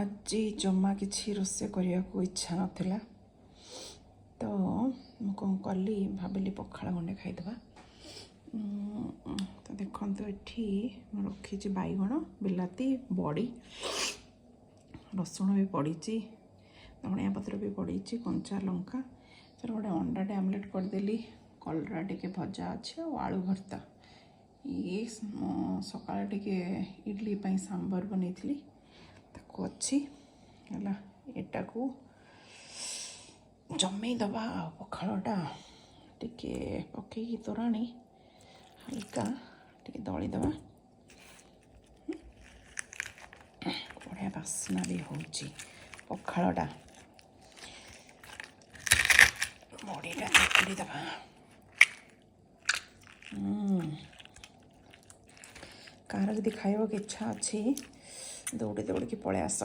आज जमा किसी रोसे करने को इच्छा नाला तो मु कौन कली भाविली पखाड़ गंडे खाईदे। तो देखो ये रखी बैगण बिलाती बड़ी रसुण भी पड़ी धनिया पत्र भी पड़ी कंचा लंका चलो गोटे अंडाटे आमलेट करदेली कलरा टे भजा अच्छे और आलू भर्ता ये सकाल टे इडली सांबर बनई अच्छी है एटा को जमे दबा पखाड़टा टिके पकई तोराणी हल्का टिके दली दबा बढ़िया बास्ना भी होची पखाड़टा बड़ीटा चकुड़ी दबा कार जदि खाइबा इच्छा अच्छी दौड़ी दौड़ी पलि आस।